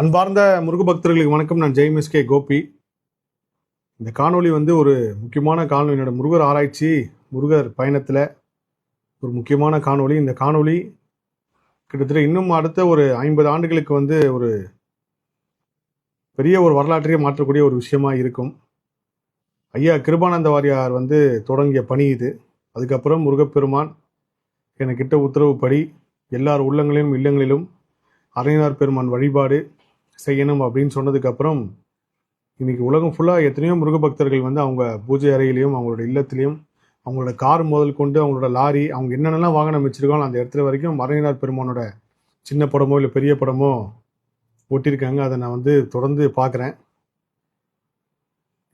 அன்பார்ந்த முருக பக்தர்களுக்கு வணக்கம். நான் ஜெய்மிஸ்கே கோபி. இந்த காணொளி ஒரு முக்கியமான காணொளி. என்னோட முருகர் ஆராய்ச்சி, முருகர் பயணத்தில் ஒரு முக்கியமான காணொளி. இந்த காணொளி கிட்டத்தட்ட இன்னும் அடுத்த ஒரு 50 ஆண்டுகளுக்கு ஒரு பெரிய ஒரு வரலாற்றையே மாற்றக்கூடிய ஒரு விஷயமா இருக்கும். ஐயா கிருபானந்த வாரியார் தொடங்கிய பணி இது. அதுக்கப்புறம் முருகப்பெருமான் எனக்கிட்ட உத்தரவுப்படி எல்லார் உள்ளங்களிலும் இல்லங்களிலும் அரையனார் பெருமான் வழிபாடு செய்யணும் அப்படின்னு சொன்னதுக்கப்புறம் இன்னைக்கு உலகம் ஃபுல்லாக எத்தனையோ முருக பக்தர்கள் அவங்க பூஜை அறையிலையும் அவங்களோட இல்லத்திலையும் அவங்களோட கார் முதல் கொண்டு அவங்களோட லாரி அவங்க என்னென்னலாம் வாகனம் வச்சிருக்காங்களோ அந்த இடத்துல வரைக்கும் அரையனார் பெருமானோட சின்ன படமோ இல்லை பெரிய படமோ ஒட்டியிருக்காங்க. அதை நான் தொடர்ந்து பார்க்குறேன்.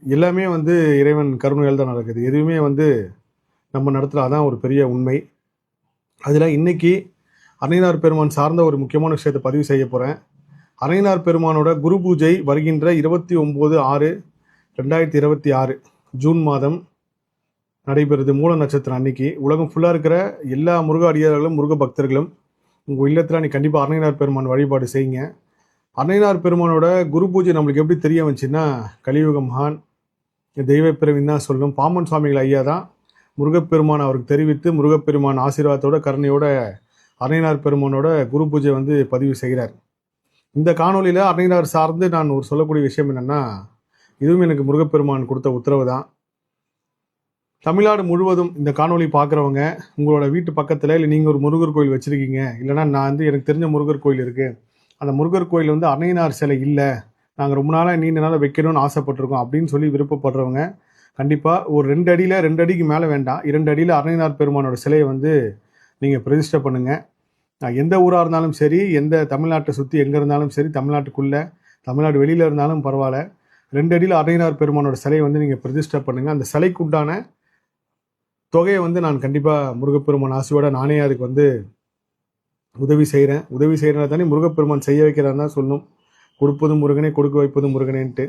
எல்லாமே இறைவன் கருணையால் தான் நடக்குது. எதுவுமே நம்ம நடத்துல அதான் ஒரு பெரிய உண்மை. அதில் இன்னைக்கு அரையனார் பெருமான் சார்ந்த ஒரு முக்கியமான விஷயத்தை பதிவு செய்ய போகிறேன். அரையனார் பெருமானோட குரு பூஜை வருகின்ற 29/6/2026 ஜூன் மாதம் நடைபெறுது. மூல நட்சத்திரம் அன்னைக்கு. உலகம் ஃபுல்லாக இருக்கிற எல்லா முருக அடியார்களும் முருக பக்தர்களும் உங்கள் இல்லத்தில் நீ கண்டிப்பாக அரையனார் பெருமான் வழிபாடு செய்யுங்க. அரையனார் பெருமானோட குரு பூஜை நம்மளுக்கு எப்படி தெரிய வந்துச்சுன்னா, கலியுக மகான் தெய்வ பிறவின்னு தான் சொல்லணும். பாம்பன் சுவாமிகள் ஐயா தான் முருகப்பெருமான் அவருக்கு தெரிவித்து முருகப்பெருமான் ஆசீர்வாதத்தோட கருணையோட அரையனார் பெருமானோட குரு பூஜை பதிவு செய்கிறார். இந்த காணொலியில் அரையனார் சார்ந்து நான் சொல்லக்கூடிய விஷயம் என்னென்னா, இதுவும் எனக்கு முருகப்பெருமான் கொடுத்த உத்தரவு தான். தமிழ்நாடு முழுவதும் இந்த காணொலி பார்க்குறவங்க உங்களோட வீட்டு பக்கத்தில் இல்லை நீங்கள் ஒரு முருகர் கோயில் வச்சுருக்கீங்க, இல்லைனா நான் எனக்கு தெரிஞ்ச முருகர் கோயில் இருக்குது, அந்த முருகர் கோயில் அரையனார் சிலை இல்லை, நாங்கள் ரொம்ப நாளாக நீண்ட நாளாக வைக்கணும்னு ஆசைப்பட்டிருக்கோம் அப்படின்னு சொல்லி விருப்பப்படுறவங்க கண்டிப்பாக ஒரு 2 அடிக்கு மேலே வேண்டாம், 2 அடியில் அரையனார் பெருமானோட சிலையை நீங்கள் பிரதிஷ்டை பண்ணுங்கள். எந்த ஊராக இருந்தாலும் சரி, எந்த தமிழ்நாட்டை சுற்றி எங்கே இருந்தாலும் சரி, தமிழ்நாட்டுக்குள்ளே தமிழ்நாடு வெளியில் இருந்தாலும் பரவாயில்ல, 2 அடியில் அரையனார் பெருமானோட சிலையை நீங்கள் பிரதிஷ்டை பண்ணுங்கள். அந்த சிலைக்கு உண்டான தொகையை நான் கண்டிப்பாக முருகப்பெருமான் ஆசையோட நானே அதுக்கு உதவி செய்கிறேன். உதவி செய்கிறேன் தானே முருகப்பெருமான் செய்ய வைக்கிறான்னு தான் சொல்லணும். கொடுப்பதும் முருகனே, கொடுக்க வைப்பதும் முருகனேன்ட்டு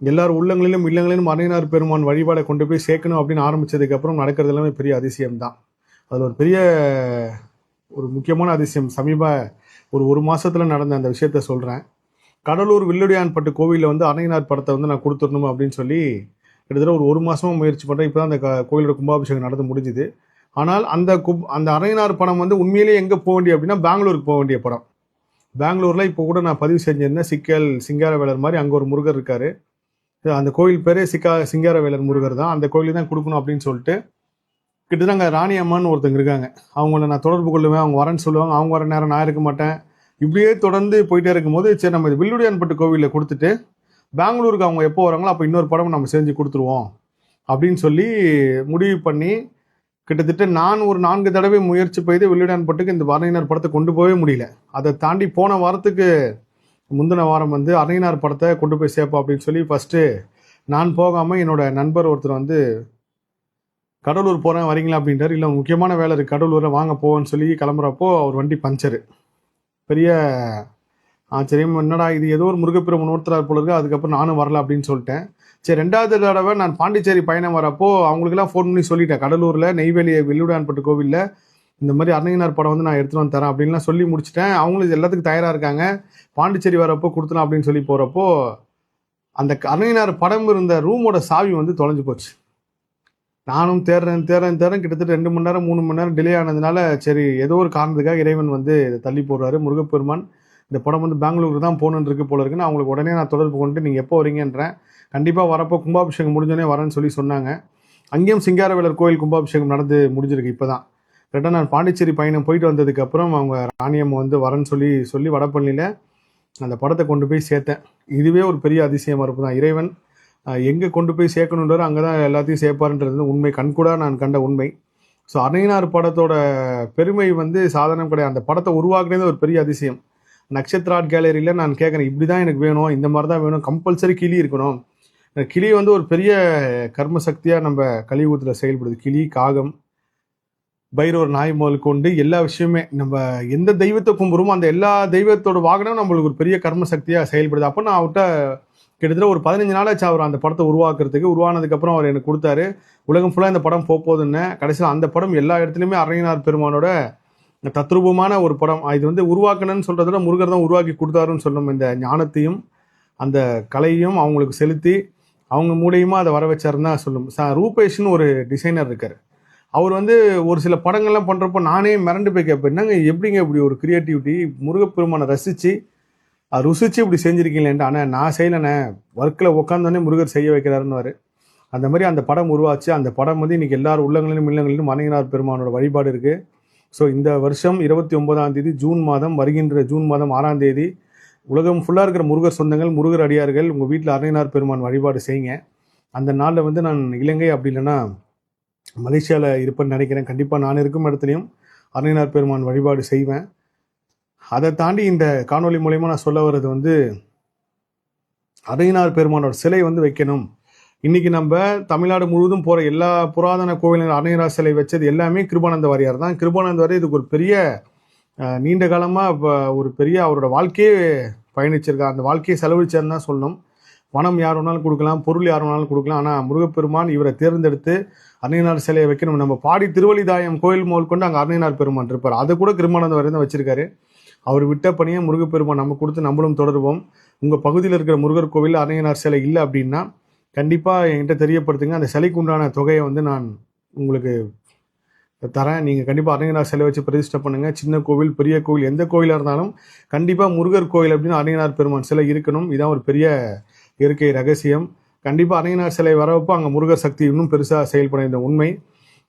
எல்லாரும் உள்ளங்களிலும் இல்லங்களிலும் அரையனார் பெருமான் வழிபாடை கொண்டு போய் சேர்க்கணும் அப்படின்னு ஆரம்பித்ததுக்கப்புறம் நடக்கிறது எல்லாமே பெரிய அதிசயம்தான். அதில் ஒரு பெரிய ஒரு முக்கியமான அதிசயம் ஒரு மாசத்துல நடந்த அந்த விஷயத்த சொல்றேன். கடலூர் வில்லுடையான்பட்டு கோவிலில் அரையனார் படத்தை நான் கொடுத்துடணும் அப்படின்னு சொல்லி கிட்டத்தட்ட ஒரு மாசமா முயற்சி பண்றேன். இப்பதான் அந்த கோவிலோட கும்பாபிஷேகம் நடந்து முடிஞ்சுது. ஆனால் அந்த அரையனார் படம் உண்மையிலேயே எங்க போக வேண்டிய அப்படின்னா பெங்களூருக்கு போக வேண்டிய படம். பெங்களூர்ல இப்போ கூட நான் பதிவு செஞ்சிருந்தேன். சிங்காரவேலர் மாதிரி அங்க ஒரு முருகர் இருக்காரு. அந்த கோவில் பேரே சிங்காரவேலர் முருகர் தான். அந்த கோயிலுக்கு தான் கொடுக்கணும் அப்படின்னு சொல்லிட்டு கிட்டத்தட்ட அங்கே ராணி அம்மான்னு ஒருத்தங்க இருக்காங்க. அவங்கள நான் தொடர்பு கொள்ளுவேன். அவங்க வரேன்னு சொல்லுவாங்க. அவங்க வர நேரம் நான் இருக்க மாட்டேன். இப்படியே தொடர்ந்து போயிட்டே இருக்கும்போது சரி நம்ம வில்லுடையான்பட்டு கோவிலில் கொடுத்துட்டு பெங்களூருக்கு அவங்க எப்போ வராங்களோ அப்போ இன்னொரு படம் நம்ம செஞ்சு கொடுத்துருவோம் அப்படின்னு சொல்லி முடிவு பண்ணி கிட்டத்தட்ட நான் ஒரு 4 தடவை முயற்சி செய்து வில்லுடையான்பட்டுக்கு இந்த அரையனார் படத்தை கொண்டு போகவே முடியல. அதை தாண்டி போன வாரத்துக்கு முந்தின வாரம் அரையனார் படத்தை கொண்டு போய் சேர்ப்போம் அப்படின்னு சொல்லி ஃபஸ்ட்டு நான் போகாமல் என்னோட நண்பர் ஒருத்தர் கடலூர் போகிறேன் வரீங்களா அப்படின்றார். இல்லை முக்கியமான வேலை இருக்குது கடலூரில் வாங்க போவேன்னு சொல்லி கிளம்புறப்போ அவர் வண்டி பஞ்சரு. பெரிய ஆச்சரியம், என்னடா இது ஏதோ ஒரு முருகப்பெருமான் ஒருத்தரார் போல இருக்கு. அதுக்கப்புறம் நானும் வரல அப்படின்னு சொல்லிட்டேன். சரி 2வது தடவை நான் பாண்டிச்சேரி பயணம் வரப்போ அவங்களுக்கெல்லாம் ஃபோன் பண்ணி சொல்லிட்டேன், கடலூரில் நெய்வேலி வில்லுடையான்பட்டு கோவிலில் இந்த மாதிரி அரையனார் படம் நான் எடுத்துகிட்டு வந்து தரேன் அப்படின்லாம் சொல்லி முடிச்சிட்டேன். அவங்களுக்கு எல்லாத்துக்கும் தயாராக இருக்காங்க. பாண்டிச்சேரி வரப்போ கொடுத்தலாம் அப்படின்னு சொல்லி போகிறப்போ அந்த அரையனார் படம் இருந்த ரூமோட சாவி தொலைஞ்சு போச்சு. நானும் தேடுறேன் கிட்டத்தட்ட 2 மணி நேரம் 3 மணி நேரம் டிலே ஆனதுனால சரி ஏதோ ஒரு காரணத்துக்காக இறைவன் இதை தள்ளி போடுறாரு. முருகப்பெருமான் இந்த படம் பெங்களூருக்கு தான் போகணுன்னு இருக்கு போல இருக்குன்னு அவங்களுக்கு உடனே நான் தொடர்பு கொண்டு நீங்கள் எப்போ வரீங்கன்றேன். கண்டிப்பாக வரப்போ கும்பாபிஷேகம் முடிஞ்சோடனே வரேன்னு சொன்னாங்க. அங்கேயும் சிங்காரவேலர் கோயில் கும்பாபிஷேகம் நடந்து முடிஞ்சிருக்கு. இப்போ தான் கரெக்டாக நான் பாண்டிச்சேரி பயணம் போயிட்டு வந்ததுக்கப்புறம் அவங்க ராணியம்மா வரேன்னு சொல்லி வடபழனியில் அந்த படத்தை கொண்டு போய் சேர்த்தேன். இதுவே ஒரு பெரிய அதிசயமாக இருப்பு தான். இறைவன் எங்கே கொண்டு போய் சேர்க்கணுன்றாரோ அங்கே தான் எல்லாத்தையும் சேர்ப்பாருன்றது உண்மை, கண்கூடாக நான் கண்ட உண்மை. ஸோ அரையனார் படத்தோட பெருமை சாதாரணம் கிடையாது. அந்த படத்தை உருவாக்குனது ஒரு பெரிய அதிசயம். நட்சத்திர ஆர்ட் கேலரியில் நான் கேட்குறேன், இப்படி தான் எனக்கு வேணும், இந்த மாதிரி தான் வேணும், கம்பல்சரி கிளி இருக்கணும். கிளி ஒரு பெரிய கர்ம சக்தியாக நம்ம கலியுகத்தில் செயல்படுது. கிளி, காகம், பைரவர், நாய் முதல் கொண்டு எல்லா விஷயமே நம்ம எந்த தெய்வத்தை கும்புறோமோ அந்த எல்லா தெய்வத்தோட வாகனம் நம்மளுக்கு ஒரு பெரிய கர்ம சக்தியாக செயல்படுது. அப்போ நான் அவர்கிட்ட கிட்டத்தட்ட ஒரு 15 நாளாச்சு அவர் அந்த படத்தை உருவானதுக்கப்புறம் அவர் எனக்கு கொடுத்தாரு. உலகம் ஃபுல்லாக இந்த படம் போகுதுன்னு. கடைசியில் அந்த படம் எல்லா இடத்துலையுமே அரையனார் பெருமானோட தத்ரூபமான ஒரு படம். இது வந்து உருவாக்கணும்னு சொல்றத விட முருகர் தான் உருவாக்கி கொடுத்தாருன்னு சொல்லணும். இந்த ஞானத்தையும் அந்த கலையும் அவங்களுக்கு செலுத்தி அவங்க மூலியமா அதை வர வச்சாருன்னு தான் சொல்லணும். ரூபேஷ்னு ஒரு டிசைனர் இருக்காரு. அவர் வந்து ஒரு சில படங்கள்லாம் பண்ணுறப்போ நானே மிரண்டு போய் கேட்பேன், என்னங்க எப்படிங்க இப்படி ஒரு கிரியேட்டிவிட்டி, முருகப்பெருமானை ரசித்து ருசிச்சு இப்படி செஞ்சுருக்கீங்களேன்ட்டு. ஆனால் நான் செய்யலைண்ணே, ஒர்க்கில் உட்காந்தோடனே முருகர் செய்ய வைக்கிறாருன்னு. அந்த மாதிரி அந்த படம் உருவாச்சு. அந்த படம் வந்து இன்றைக்கி எல்லாரும் உள்ளங்களிலும் இல்லங்களிலும் அருணகிரிநாதர் பெருமானோட வழிபாடு இருக்குது. ஸோ இந்த வருஷம் 29ஆம் தேதி ஜூன் மாதம், வருகின்ற ஜூன் மாதம் 6ஆம் தேதி உலகம் ஃபுல்லாக இருக்கிற முருகர் சொந்தங்கள், முருகர் அடியார்கள் உங்கள் வீட்டில் அருணகிரிநாதர் பெருமான் வழிபாடு செய்யுங்க. அந்த நாளில் வந்து நான் இலங்கை அப்படி இல்லைன்னா மலேசியாவில் இருப்பேன்னு நினைக்கிறேன். கண்டிப்பாக நான் இருக்கும் இடத்துலையும் அருணகிரிநாதர் பெருமான் வழிபாடு செய்வேன். அதை தாண்டி இந்த காணொலி மூலயமா நான் சொல்ல வர்றது வந்து அருணகிரிநாதர் பெருமானோட சிலை வந்து வைக்கணும். இன்றைக்கி நம்ம தமிழ்நாடு முழுவதும் போகிற எல்லா புராதன கோவில்கள் அருணகிரிநாதர் சிலை வச்சது எல்லாமே கிருபானந்த வாரியார் தான். கிருபானந்த வாரியார் இதுக்கு ஒரு பெரிய நீண்ட காலமாக இப்போ ஒரு பெரிய அவரோட வாழ்க்கையே பயணிச்சிருக்கார். அந்த வாழ்க்கையை செலவழிச்சார்னு தான் சொல்லணும். பணம் யார் வேணாலும் கொடுக்கலாம், பொருள் யார் வேணாலும் கொடுக்கலாம். ஆனால் முருகப்பெருமான் இவரை தேர்ந்தெடுத்து அருணகிரிநாதர் சிலையை வைக்கணும். நம்ம பாடி திருவள்ளிதாயம் கோயில் முதல் கொண்டு அங்கே அருணகிரிநாதர் பெருமான் இருப்பார். அதை கூட கிருபானந்த வாரியார் தான் வச்சிருக்காரு. அவர் விட்ட பணியை முருகப்பெருமான் நம்ம கொடுத்து நம்மளும் தொடருவோம். உங்கள் பகுதியில் இருக்கிற முருகர் கோவில் அருணகிரிநாதர் சிலை இல்லை அப்படின்னா கண்டிப்பாக என்கிட்ட தெரியப்படுத்துங்க. அந்த சிலைக்கு உண்டான தொகையை வந்து நான் உங்களுக்கு தரேன். நீங்கள் கண்டிப்பாக அருணகிரிநாதர் சிலை வச்சு பிரதிஷ்டை பண்ணுங்கள். சின்ன கோவில் பெரிய கோவில் எந்த கோவிலாக இருந்தாலும் கண்டிப்பாக முருகர் கோவில் அப்படின்னு அருணகிரிநாதர் பெருமான் சிலை இருக்கணும். இதான் ஒரு பெரிய இயற்கை ரகசியம். கண்டிப்பாக அருணகிரிநாதர் சிலை வரப்போ அங்கே முருகர் சக்தி இன்னும் பெருசாக செயல்பட இந்த உண்மை.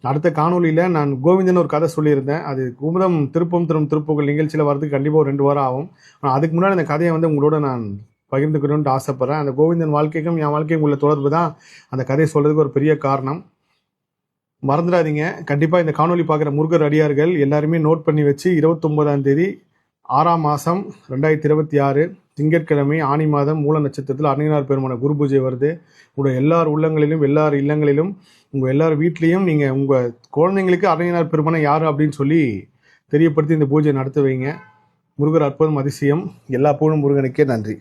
அடுத்த காணொலியில் நான் கோவிந்தன் ஒரு கதை சொல்லியிருந்தேன். அது குமுதம் திருப்பம் தரும் திருப்புகள் நிகழ்ச்சியில் வரதுக்கு கண்டிப்பாக ஒரு 2 வாரம் ஆகும். ஆனால் அதுக்கு முன்னாடி அந்த கதையை வந்து உங்களோட நான் பகிர்ந்துக்கணும்னு ஆசைப்பட்றேன். அந்த கோவிந்தன் வாழ்க்கைக்கும் என் வாழ்க்கைக்கும் உள்ள தொடர்பு தான் அந்த கதையை சொல்கிறதுக்கு ஒரு பெரிய காரணம். மறந்துடாதீங்க. கண்டிப்பாக இந்த காணொலி பார்க்குற முருகர் அடியார்கள் எல்லாருமே நோட் பண்ணி வச்சு 29ஆம் தேதி 6ஆம் மாதம் 2026 திங்கட்கிழமை ஆனி மாதம் மூல நட்சத்திரத்தில் அருணகிரிநாதர் பெருமான குரு பூஜை வருது. உங்களுடைய எல்லார் உள்ளங்களிலும் எல்லார் இல்லங்களிலும் உங்கள் எல்லார் வீட்லேயும் நீங்கள் உங்கள் குழந்தைங்களுக்கு அருணகிரிநாதர் பெருமானை யார் அப்படின்னு சொல்லி தெரியப்படுத்தி இந்த பூஜை நடத்த வைங்க. முருகர் அற்புதம் அதிசயம். எல்லா புகழும் முருகனுக்கே. நன்றி.